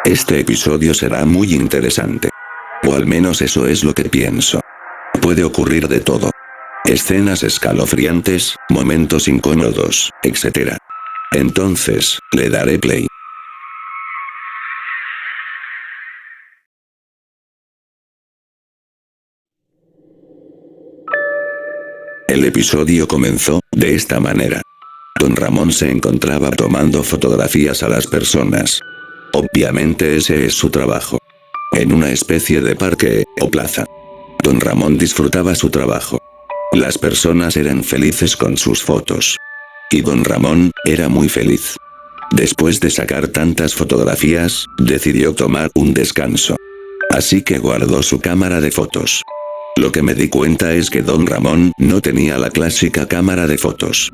Este episodio será muy interesante. O al menos eso es lo que pienso. Puede ocurrir de todo. Escenas escalofriantes, momentos incómodos, etc. Entonces, le daré play. El episodio comenzó de esta manera. Don Ramón se encontraba tomando fotografías a las personas. Obviamente ese es su trabajo. En una especie de parque o plaza. Don Ramón disfrutaba su trabajo. Las personas eran felices con sus fotos. Y Don Ramón era muy feliz. Después de sacar tantas fotografías, decidió tomar un descanso. Así que guardó su cámara de fotos. Lo que me di cuenta es que Don Ramón no tenía la clásica cámara de fotos,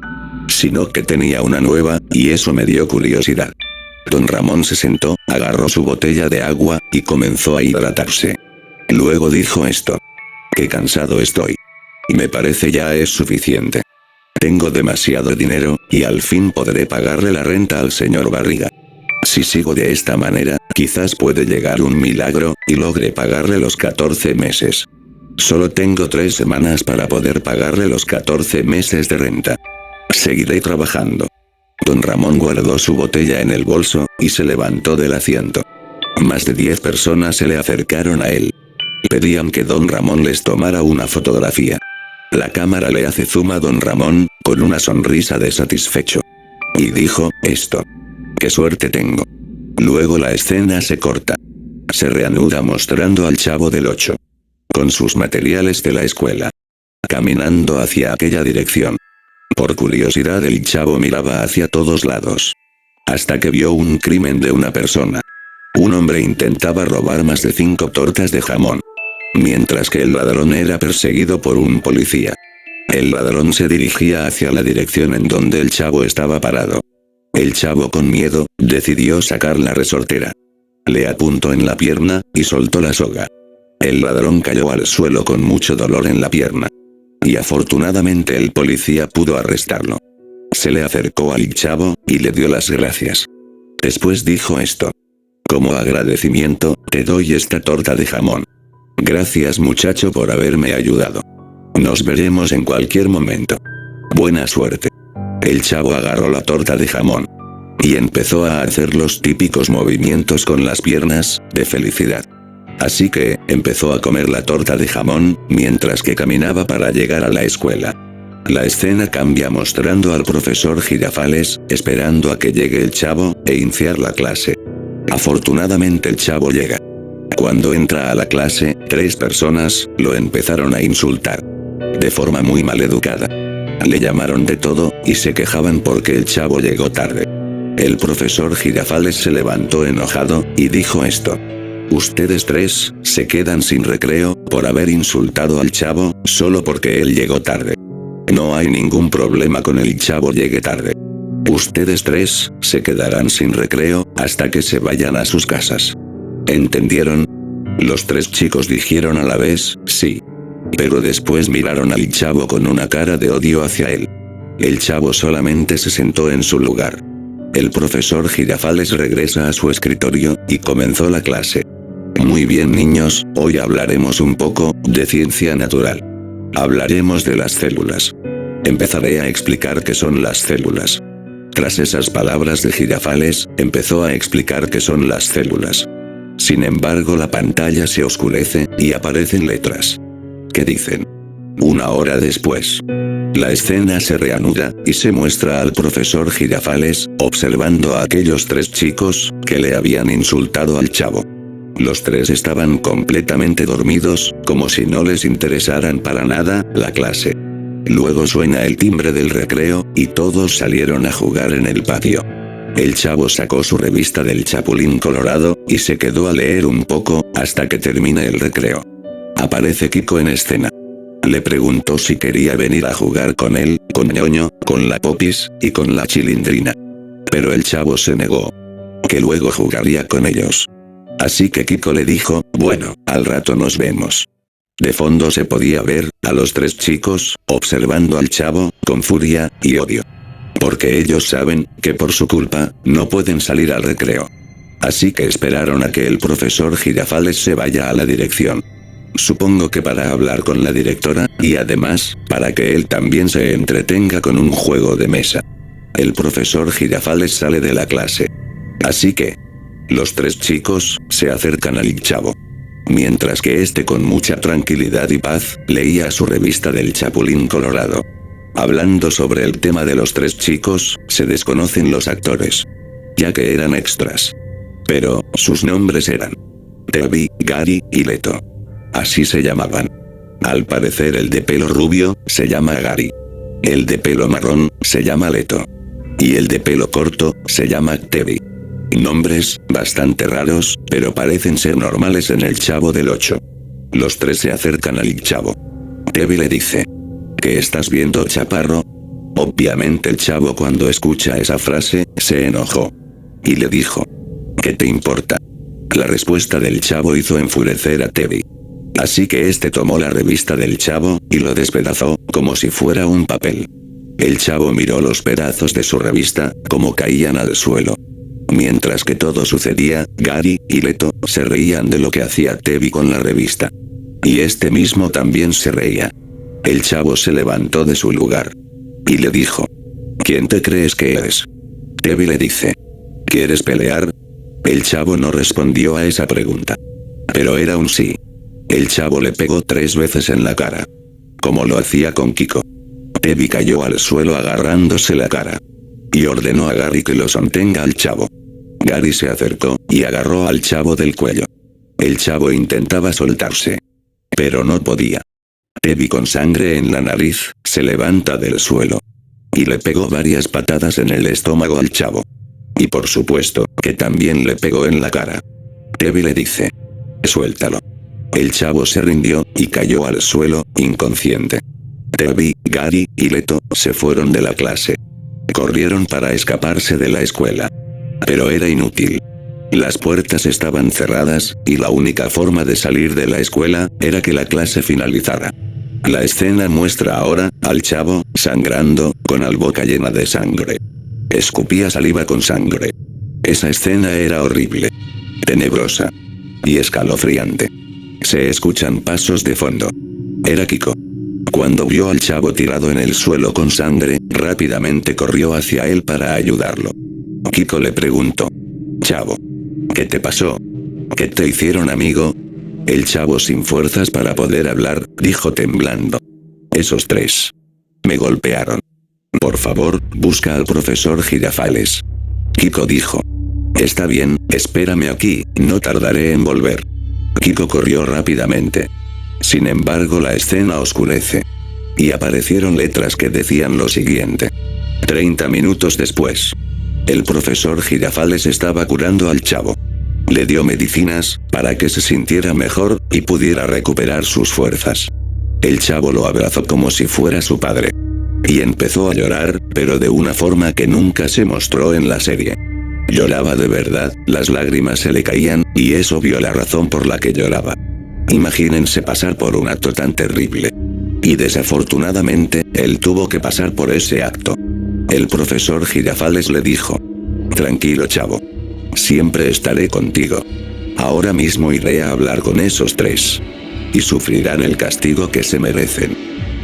sino que tenía una nueva, y eso me dio curiosidad. Don Ramón se sentó, agarró su botella de agua, y comenzó a hidratarse. Luego dijo esto. Qué cansado estoy. Me parece ya es suficiente. Tengo demasiado dinero, y al fin podré pagarle la renta al señor Barriga. Si sigo de esta manera, quizás puede llegar un milagro, y logre pagarle los 14 meses. Solo tengo 3 semanas para poder pagarle los 14 meses de renta. Seguiré trabajando. Don Ramón guardó su botella en el bolso, y se levantó del asiento. Más de 10 personas se le acercaron a él. Pedían que Don Ramón les tomara una fotografía. La cámara le hace zoom a Don Ramón, con una sonrisa de satisfecho. Y dijo, esto. ¡Qué suerte tengo! Luego la escena se corta. Se reanuda mostrando al Chavo del 8. Con sus materiales de la escuela. Caminando hacia aquella dirección. Por curiosidad el Chavo miraba hacia todos lados. Hasta que vio un crimen de una persona. Un hombre intentaba robar más de 5 tortas de jamón. Mientras que el ladrón era perseguido por un policía. El ladrón se dirigía hacia la dirección en donde el Chavo estaba parado. El Chavo con miedo, decidió sacar la resortera. Le apuntó en la pierna, y soltó la soga. El ladrón cayó al suelo con mucho dolor en la pierna. Y afortunadamente el policía pudo arrestarlo. Se le acercó al Chavo, y le dio las gracias. Después dijo esto. Como agradecimiento, te doy esta torta de jamón. Gracias muchacho por haberme ayudado. Nos veremos en cualquier momento. Buena suerte. El Chavo agarró la torta de jamón. Y empezó a hacer los típicos movimientos con las piernas, de felicidad. Así que, empezó a comer la torta de jamón, mientras que caminaba para llegar a la escuela. La escena cambia mostrando al profesor Girafales, esperando a que llegue el Chavo, e iniciar la clase. Afortunadamente el Chavo llega. Cuando entra a la clase, 3 personas, lo empezaron a insultar. De forma muy maleducada. Le llamaron de todo, y se quejaban porque el Chavo llegó tarde. El profesor Girafales se levantó enojado, y dijo esto. Ustedes 3, se quedan sin recreo, por haber insultado al Chavo, solo porque él llegó tarde. No hay ningún problema con el Chavo llegue tarde. Ustedes 3, se quedarán sin recreo, hasta que se vayan a sus casas. ¿Entendieron? Los 3 chicos dijeron a la vez, sí. Pero después miraron al Chavo con una cara de odio hacia él. El Chavo solamente se sentó en su lugar. El profesor Girafales regresa a su escritorio, y comenzó la clase. Muy bien niños, hoy hablaremos un poco, de ciencia natural. Hablaremos de las células. Empezaré a explicar qué son las células. Tras esas palabras de Girafales, empezó a explicar qué son las células. Sin embargo la pantalla se oscurece, y aparecen letras. ¿Qué dicen? 1 hora después. La escena se reanuda, y se muestra al profesor Girafales, observando a aquellos 3 chicos, que le habían insultado al Chavo. Los 3 estaban completamente dormidos, como si no les interesaran para nada, la clase. Luego suena el timbre del recreo, y todos salieron a jugar en el patio. El Chavo sacó su revista del Chapulín Colorado, y se quedó a leer un poco, hasta que termina el recreo. Aparece Kiko en escena. Le preguntó si quería venir a jugar con él, con Ñoño, con la Popis, y con la Chilindrina. Pero el Chavo se negó. Que luego jugaría con ellos. Así que Kiko le dijo, bueno, al rato nos vemos. De fondo se podía ver, a los 3 chicos, observando al Chavo, con furia, y odio. Porque ellos saben, que por su culpa, no pueden salir al recreo. Así que esperaron a que el profesor Girafales se vaya a la dirección. Supongo que para hablar con la directora, y además, para que él también se entretenga con un juego de mesa. El profesor Girafales sale de la clase. Así que, los tres chicos se acercan al chavo. Mientras que este con mucha tranquilidad y paz, leía su revista del Chapulín Colorado. Hablando sobre el tema de los tres chicos, se desconocen los actores, ya que eran extras. Pero, sus nombres eran Tebby, Gary y Leto. Así se llamaban. Al parecer el de pelo rubio, se llama Gary. El de pelo marrón, se llama Leto. Y el de pelo corto, se llama Tebby. Nombres, bastante raros, pero parecen ser normales en el Chavo del 8. Los tres se acercan al chavo. Tebby le dice: ¿qué estás viendo, chaparro? Obviamente el chavo cuando escucha esa frase, se enojó. Y le dijo: ¿qué te importa? La respuesta del chavo hizo enfurecer a Tebby. Así que este tomó la revista del chavo, y lo despedazó, como si fuera un papel. El chavo miró los pedazos de su revista, como caían al suelo. Mientras que todo sucedía, Gary y Leto se reían de lo que hacía Tebby con la revista. Y este mismo también se reía. El chavo se levantó de su lugar. Y le dijo: ¿quién te crees que eres? Tebby le dice: ¿quieres pelear? El chavo no respondió a esa pregunta. Pero era un sí. El chavo le pegó 3 veces en la cara. Como lo hacía con Kiko. Tebby cayó al suelo agarrándose la cara. Y ordenó a Gary que lo sostenga al chavo. Gary se acercó, y agarró al chavo del cuello. El chavo intentaba soltarse. Pero no podía. Tebby con sangre en la nariz, se levanta del suelo. Y le pegó varias patadas en el estómago al chavo. Y por supuesto, que también le pegó en la cara. Tebby le dice: suéltalo. El chavo se rindió, y cayó al suelo, inconsciente. Tebby, Gary y Leto se fueron de la clase. Corrieron para escaparse de la escuela. Pero era inútil. Las puertas estaban cerradas, y la única forma de salir de la escuela, era que la clase finalizara. La escena muestra ahora, al chavo, sangrando, con la boca llena de sangre. Escupía saliva con sangre. Esa escena era horrible. Tenebrosa. Y escalofriante. Se escuchan pasos de fondo. Era Kiko. Cuando vio al chavo tirado en el suelo con sangre, rápidamente corrió hacia él para ayudarlo. Kiko le preguntó: chavo, ¿qué te pasó? ¿Qué te hicieron, amigo? El chavo, sin fuerzas para poder hablar, dijo temblando: esos tres me golpearon. Por favor, busca al profesor Girafales. Kiko dijo: está bien, espérame aquí, no tardaré en volver. Kiko corrió rápidamente. Sin embargo, la escena oscurece. Y aparecieron letras que decían lo siguiente: 30 minutos después. El profesor Girafales estaba curando al chavo. Le dio medicinas, para que se sintiera mejor, y pudiera recuperar sus fuerzas. El chavo lo abrazó como si fuera su padre. Y empezó a llorar, pero de una forma que nunca se mostró en la serie. Lloraba de verdad, las lágrimas se le caían, y es obvio la razón por la que lloraba. Imagínense pasar por un acto tan terrible. Y desafortunadamente, él tuvo que pasar por ese acto. El profesor Girafales le dijo: tranquilo, chavo. Siempre estaré contigo. Ahora mismo iré a hablar con esos tres. Y sufrirán el castigo que se merecen.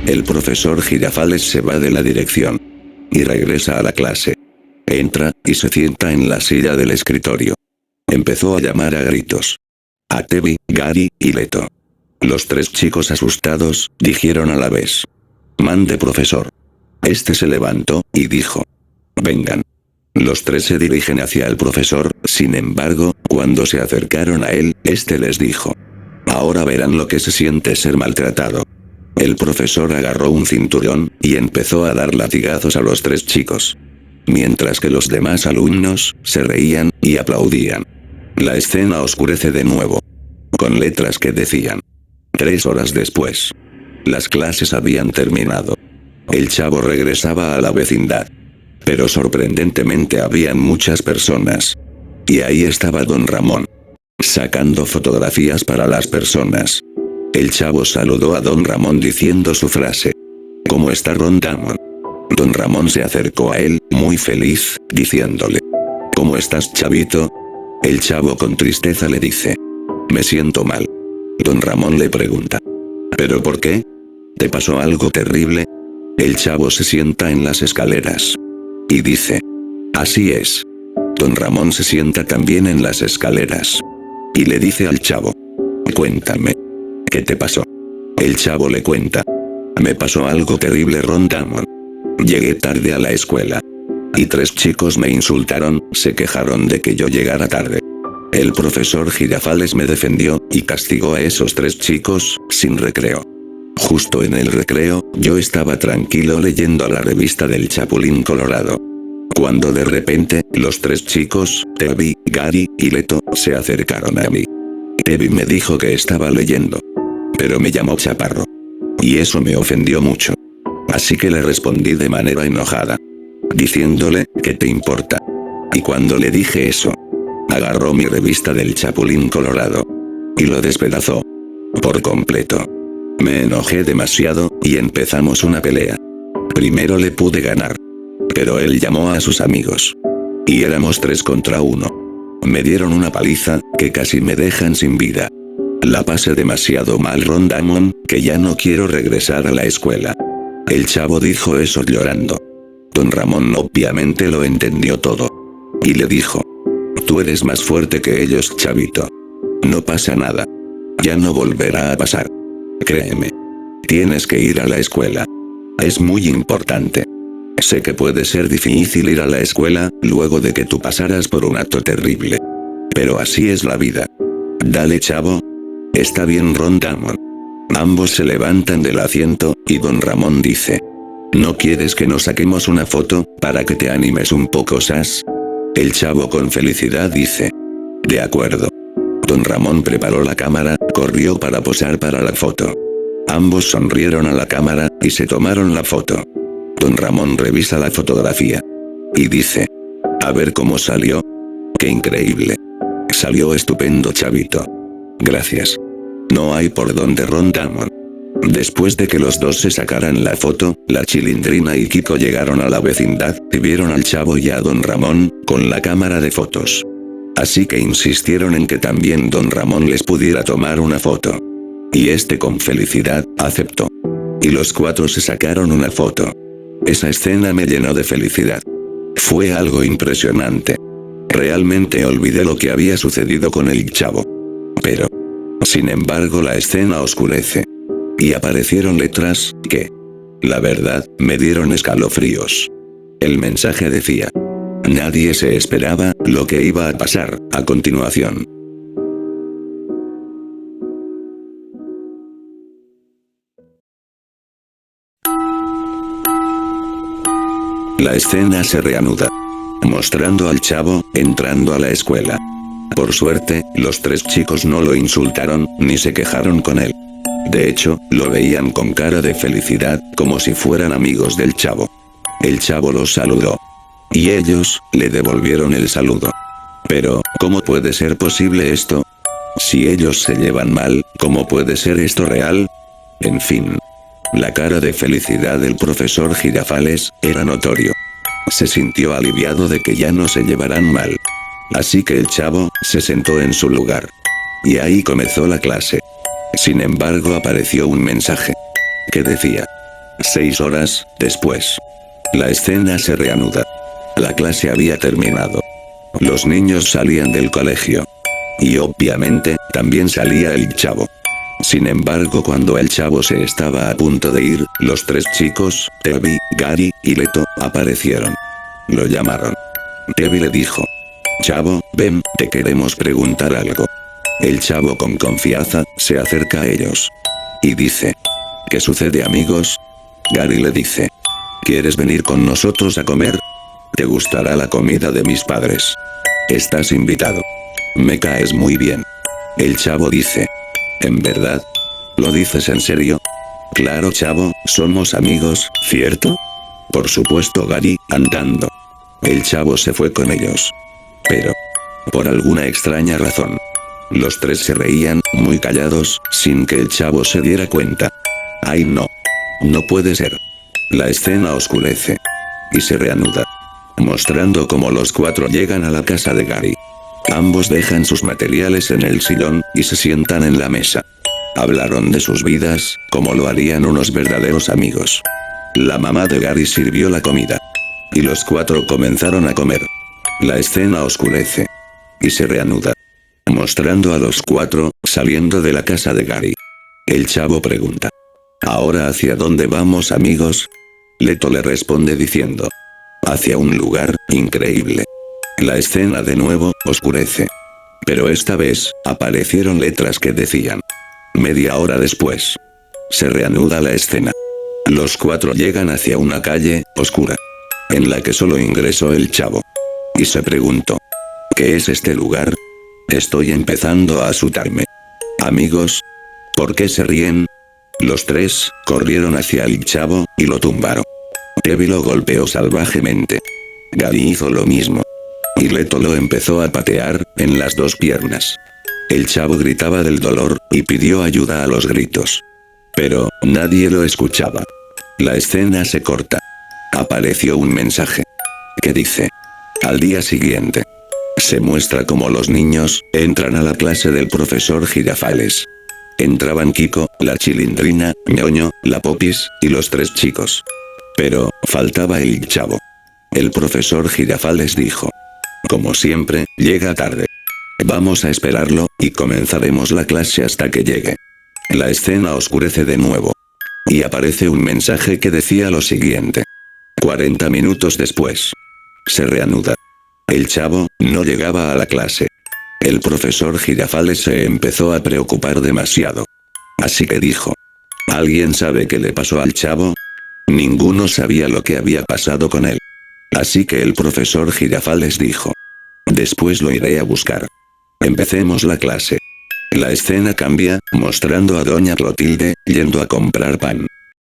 El profesor Girafales se va de la dirección. Y regresa a la clase. Entra, y se sienta en la silla del escritorio. Empezó a llamar a gritos a Tebby, Gary y Leto. Los tres chicos asustados, dijeron a la vez: mande, profesor. Este se levantó, y dijo: vengan. Los tres se dirigen hacia el profesor, sin embargo, cuando se acercaron a él, este les dijo: ahora verán lo que se siente ser maltratado. El profesor agarró un cinturón, y empezó a dar latigazos a los tres chicos. Mientras que los demás alumnos, se reían, y aplaudían. La escena oscurece de nuevo. Con letras que decían: 3 horas después. Las clases habían terminado. El chavo regresaba a la vecindad. Pero sorprendentemente habían muchas personas. Y ahí estaba don Ramón. Sacando fotografías para las personas. El chavo saludó a don Ramón diciendo su frase: ¿cómo está don Ramón? Don Ramón se acercó a él, muy feliz, diciéndole: ¿cómo estás, chavito? El chavo con tristeza le dice: me siento mal. Don Ramón le pregunta: ¿pero por qué? ¿Te pasó algo terrible? El chavo se sienta en las escaleras y dice: así es. Don Ramón se sienta también en las escaleras y le dice al chavo: cuéntame, ¿qué te pasó? El chavo le cuenta: me pasó algo terrible, Ron Damon. Llegué tarde a la escuela y 3 chicos me insultaron, se quejaron de que yo llegara tarde. El profesor Girafales me defendió y castigó a esos 3 chicos, sin recreo. Justo en el recreo, yo estaba tranquilo leyendo la revista del Chapulín Colorado, cuando de repente, los 3 chicos, Tebby, Gary y Leto, se acercaron a mí. Tebby me dijo que estaba leyendo, pero me llamó chaparro, y eso me ofendió mucho. Así que le respondí de manera enojada, diciéndole: ¿qué te importa? Y cuando le dije eso, agarró mi revista del Chapulín Colorado y lo despedazó por completo. Me enojé demasiado y empezamos una pelea. Primero le pude ganar, pero él llamó a sus amigos y éramos 3 contra 1. Me dieron una paliza que casi me dejan sin vida. La pasé demasiado mal, Ron Damon, que ya no quiero regresar a la escuela. El chavo dijo eso llorando. Don Ramón obviamente lo entendió todo y le dijo: tú eres más fuerte que ellos, chavito. No pasa nada. Ya no volverá a pasar. Créeme. Tienes que ir a la escuela. Es muy importante. Sé que puede ser difícil ir a la escuela, luego de que tú pasaras por un acto terrible. Pero así es la vida. Dale, chavo. Está bien, Ron Damon. Ambos se levantan del asiento, y Don Ramón dice: ¿no quieres que nos saquemos una foto, para que te animes un poco, Sas? El chavo con felicidad dice: de acuerdo. Don Ramón preparó la cámara, corrió para posar para la foto. Ambos sonrieron a la cámara, y se tomaron la foto. Don Ramón revisa la fotografía y dice: a ver cómo salió. ¡Qué increíble! Salió estupendo, chavito. Gracias. No hay por dónde, Ron Damon. Después de que los dos se sacaran la foto, la Chilindrina y Kiko llegaron a la vecindad, y vieron al chavo y a Don Ramón, con la cámara de fotos. Así que insistieron en que también Don Ramón les pudiera tomar una foto. Y este con felicidad, aceptó. Y los 4 se sacaron una foto. Esa escena me llenó de felicidad. Fue algo impresionante. Realmente olvidé lo que había sucedido con el chavo. Pero, sin embargo, la escena oscurece. Y aparecieron letras, que, la verdad, me dieron escalofríos. El mensaje decía: nadie se esperaba lo que iba a pasar a continuación. La escena se reanuda, mostrando al chavo entrando a la escuela. Por suerte, los 3 chicos no lo insultaron, ni se quejaron con él. De hecho, lo veían con cara de felicidad, como si fueran amigos del chavo. El chavo los saludó. Y ellos, le devolvieron el saludo. Pero, ¿cómo puede ser posible esto? Si ellos se llevan mal, ¿cómo puede ser esto real? En fin. La cara de felicidad del profesor Girafales era notorio. Se sintió aliviado de que ya no se llevarán mal. Así que el chavo se sentó en su lugar. Y ahí comenzó la clase. Sin embargo, apareció un mensaje que decía: 6 horas después. La escena se reanuda. La clase había terminado. Los niños salían del colegio. Y obviamente, también salía el chavo. Sin embargo, cuando el chavo se estaba a punto de ir, los 3 chicos, Tebby, Gary y Leto, aparecieron. Lo llamaron. Tebby le dijo: chavo, ven, te queremos preguntar algo. El chavo con confianza, se acerca a ellos. Y dice: ¿qué sucede, amigos? Gary le dice: ¿quieres venir con nosotros a comer? ¿Te gustará la comida de mis padres? Estás invitado. Me caes muy bien. El chavo dice: ¿en verdad? ¿Lo dices en serio? Claro, chavo, somos amigos, ¿cierto? Por supuesto, Gary, andando. El chavo se fue con ellos. Pero, por alguna extraña razón, los 3 se reían, muy callados, sin que el chavo se diera cuenta. ¡Ay, no! No puede ser. La escena oscurece. Y se reanuda, mostrando cómo los 4 llegan a la casa de Gary. Ambos dejan sus materiales en el sillón, y se sientan en la mesa. Hablaron de sus vidas, como lo harían unos verdaderos amigos. La mamá de Gary sirvió la comida. Y los cuatro comenzaron a comer. La escena oscurece. Y se reanuda. Mostrando a los cuatro, saliendo de la casa de Gary. El chavo pregunta: ¿ahora hacia dónde vamos, amigos? Leto le responde diciendo: hacia un lugar increíble. La escena de nuevo oscurece. Pero esta vez, aparecieron letras que decían: media hora después. Se reanuda la escena. Los cuatro llegan hacia una calle oscura, en la que solo ingresó el chavo. Y se preguntó: ¿qué es este lugar? Estoy empezando a asustarme. Amigos, ¿por qué se ríen? Los tres corrieron hacia el chavo y lo tumbaron. Tevi lo golpeó salvajemente. Gary hizo lo mismo. Y Leto lo empezó a patear en las dos piernas. El chavo gritaba del dolor y pidió ayuda a los gritos. Pero nadie lo escuchaba. La escena se corta. Apareció un mensaje que dice: al día siguiente. Se muestra como los niños entran a la clase del profesor Girafales. Entraban Kiko, la Chilindrina, Ñoño, la Popis, y los tres chicos. Pero faltaba el chavo. El profesor Girafales dijo: como siempre, llega tarde. Vamos a esperarlo, y comenzaremos la clase hasta que llegue. La escena oscurece de nuevo. Y aparece un mensaje que decía lo siguiente: 40 minutos después. Se reanuda. El chavo no llegaba a la clase. El profesor Girafales se empezó a preocupar demasiado. Así que dijo: ¿alguien sabe qué le pasó al chavo? Ninguno sabía lo que había pasado con él. Así que el profesor Girafales dijo: después lo iré a buscar. Empecemos la clase. La escena cambia, mostrando a doña Clotilde yendo a comprar pan.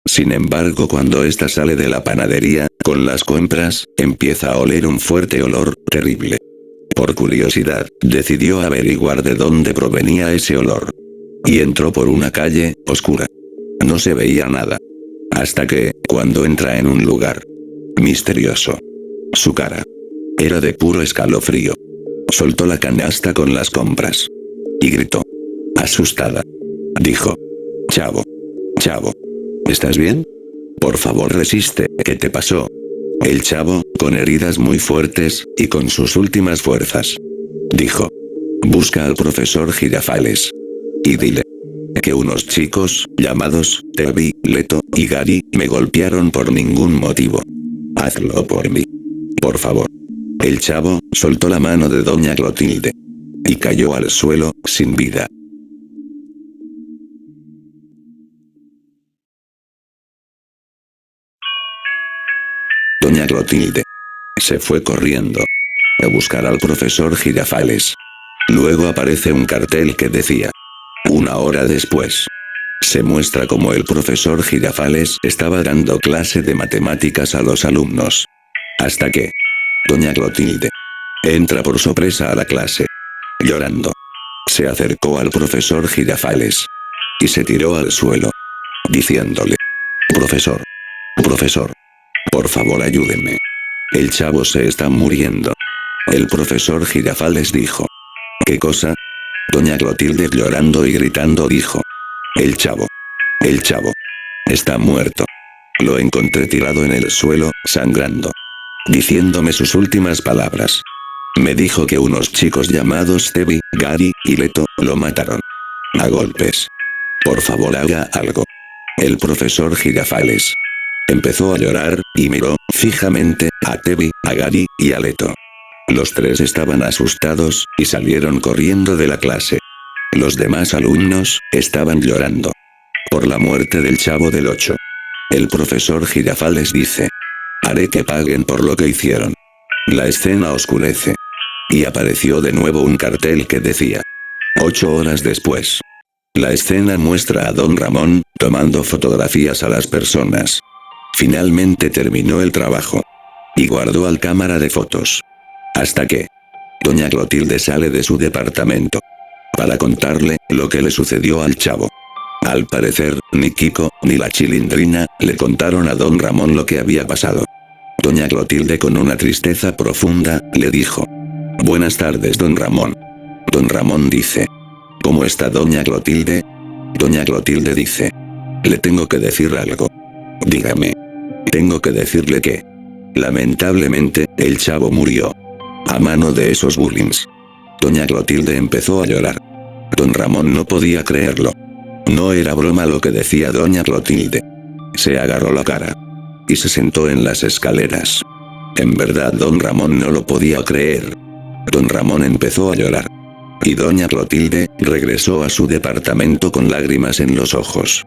Sin embargo, cuando ésta sale de la panadería, con las compras, empieza a oler un fuerte olor terrible. Por curiosidad, decidió averiguar de dónde provenía ese olor. Y entró por una calle oscura. No se veía nada. Hasta que, cuando entra en un lugar misterioso, su cara era de puro escalofrío. Soltó la canasta con las compras. Y gritó. Asustada. Dijo: chavo. Chavo. ¿Estás bien? Por favor, resiste. ¿Qué te pasó? El chavo, con heridas muy fuertes, y con sus últimas fuerzas, dijo: busca al profesor Girafales. Y dile que unos chicos, llamados Tevi, Leto y Gary, me golpearon por ningún motivo. Hazlo por mí. Por favor. El chavo soltó la mano de doña Clotilde. Y cayó al suelo, sin vida. Doña Clotilde se fue corriendo a buscar al profesor Girafales. Luego aparece un cartel que decía: una hora después. Se muestra como el profesor Girafales estaba dando clase de matemáticas a los alumnos. Hasta que doña Clotilde entra por sorpresa a la clase, llorando. Se acercó al profesor Girafales y se tiró al suelo, diciéndole: profesor. Profesor. Por favor, ayúdeme. El chavo se está muriendo. El profesor Girafales dijo: ¿qué cosa? Doña Clotilde, llorando y gritando, dijo: el chavo. El chavo está muerto. Lo encontré tirado en el suelo, sangrando. Diciéndome sus últimas palabras. Me dijo que unos chicos llamados Tevi, Gary y Leto lo mataron a golpes. Por favor, haga algo. El profesor Girafales empezó a llorar, y miró fijamente a Tevi, a Gary y a Leto. Los tres estaban asustados, y salieron corriendo de la clase. Los demás alumnos estaban llorando por la muerte del chavo del 8. El profesor Girafales dice: haré que paguen por lo que hicieron. La escena oscurece. Y apareció de nuevo un cartel que decía: 8 horas después. La escena muestra a don Ramón tomando fotografías a las personas. Finalmente terminó el trabajo. Y guardó al cámara de fotos. Hasta que doña Clotilde sale de su departamento para contarle lo que le sucedió al chavo. Al parecer, ni Kiko, ni la Chilindrina, le contaron a don Ramón lo que había pasado. Doña Clotilde, con una tristeza profunda, le dijo: Buenas tardes, don Ramón. Don Ramón dice. ¿Cómo está doña Clotilde? Doña Clotilde dice. Le tengo que decir algo. Dígame. Tengo que decirle que, lamentablemente, el chavo murió a mano de esos bullies. Doña Clotilde empezó a llorar. Don Ramón no podía creerlo. No era broma lo que decía doña Clotilde. Se agarró la cara y se sentó en las escaleras. En verdad don Ramón no lo podía creer. Don Ramón empezó a llorar. Y doña Clotilde regresó a su departamento con lágrimas en los ojos.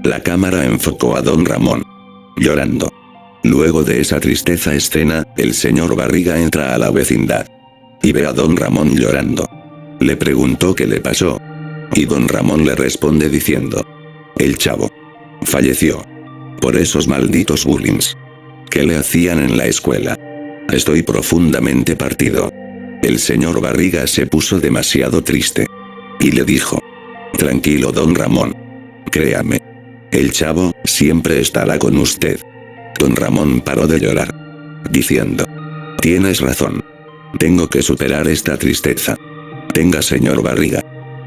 La cámara enfocó a don Ramón llorando. Luego de esa tristeza escena, el señor Barriga entra a la vecindad y ve a don Ramón llorando. Le preguntó qué le pasó. Y don Ramón le responde diciendo. El chavo falleció por esos malditos bullies que le hacían en la escuela. Estoy profundamente partido. El señor Barriga se puso demasiado triste y le dijo. Tranquilo don Ramón. Créame. El chavo siempre estará con usted. Don Ramón paró de llorar, diciendo. Tienes razón. Tengo que superar esta tristeza. Tenga señor Barriga.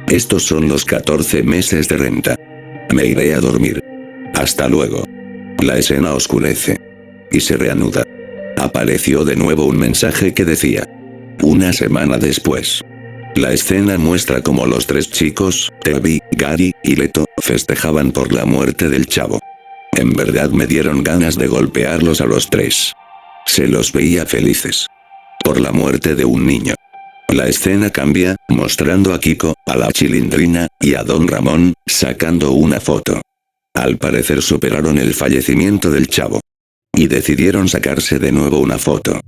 Estos son los 14 meses de renta. Me iré a dormir. Hasta luego. La escena oscurece y se reanuda. Apareció de nuevo un mensaje que decía. Una semana después. La escena muestra cómo los tres chicos, Tevi, Gary y Leto, festejaban por la muerte del chavo. En verdad me dieron ganas de golpearlos a los tres. Se los veía felices por la muerte de un niño. La escena cambia, mostrando a Kiko, a la Chilindrina, y a don Ramón, sacando una foto. Al parecer superaron el fallecimiento del chavo y decidieron sacarse de nuevo una foto.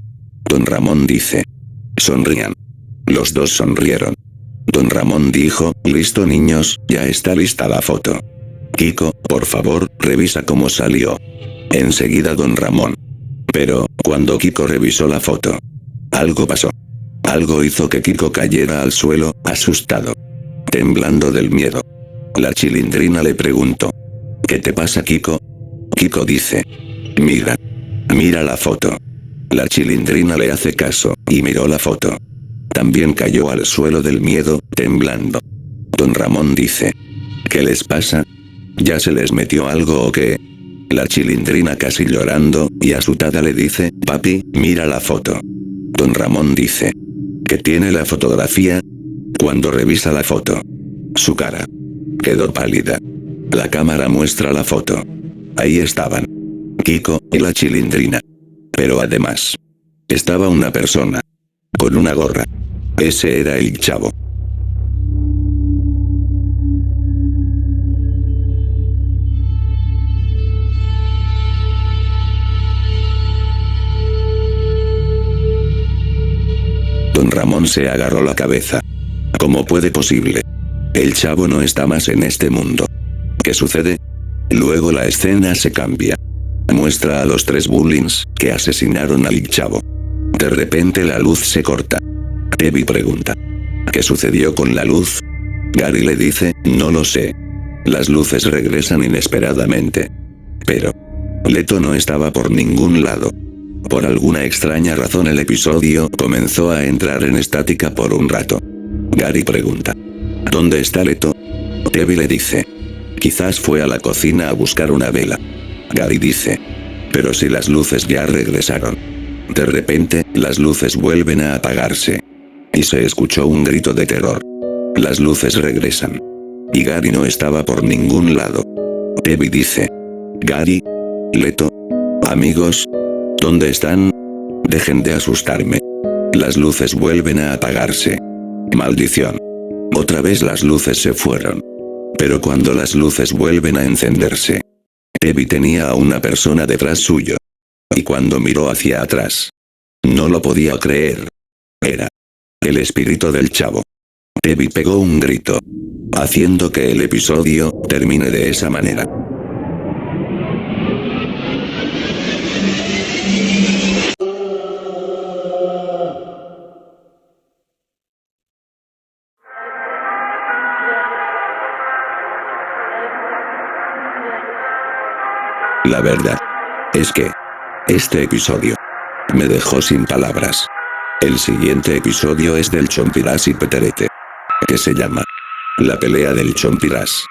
Don Ramón dice. Sonrían. Los dos sonrieron. Don Ramón dijo, listo niños, ya está lista la foto. Kiko, por favor, revisa cómo salió. Enseguida don Ramón. Pero, cuando Kiko revisó la foto, algo pasó. Algo hizo que Kiko cayera al suelo, asustado, temblando del miedo. La Chilindrina le preguntó. ¿Qué te pasa, Kiko? Kiko dice. Mira. Mira la foto. La Chilindrina le hace caso, y miró la foto. También cayó al suelo del miedo, temblando. Don Ramón dice. ¿Qué les pasa? ¿Ya se les metió algo o qué? La Chilindrina casi llorando, y asustada le dice, papi, mira la foto. Don Ramón dice. ¿Qué tiene la fotografía? Cuando revisa la foto, su cara quedó pálida. La cámara muestra la foto. Ahí estaban Kiko y la Chilindrina. Pero además, estaba una persona con una gorra. Ese era el chavo. Don Ramón se agarró la cabeza. ¿Cómo puede posible? El chavo no está más en este mundo. ¿Qué sucede? Luego la escena se cambia. Muestra a los tres bullies que asesinaron al chavo. De repente la luz se corta. Tevi pregunta. ¿Qué sucedió con la luz? Gary le dice, no lo sé. Las luces regresan inesperadamente. Pero Leto no estaba por ningún lado. Por alguna extraña razón el episodio comenzó a entrar en estática por un rato. Gary pregunta. ¿Dónde está Leto? Tevi le dice. Quizás fue a la cocina a buscar una vela. Gary dice. Pero si las luces ya regresaron. De repente, las luces vuelven a apagarse. Y se escuchó un grito de terror. Las luces regresan. Y Gary no estaba por ningún lado. Tevi dice. Gary. Leto. Amigos. ¿Dónde están? Dejen de asustarme. Las luces vuelven a apagarse. Maldición. Otra vez las luces se fueron. Pero cuando las luces vuelven a encenderse, Tevi tenía a una persona detrás suyo. Y cuando miró hacia atrás, no lo podía creer. Era el espíritu del chavo. Tevi pegó un grito, haciendo que el episodio termine de esa manera. La verdad es que este episodio me dejó sin palabras. El siguiente episodio es del Chompiras y Peterete, que se llama La pelea del Chompiras.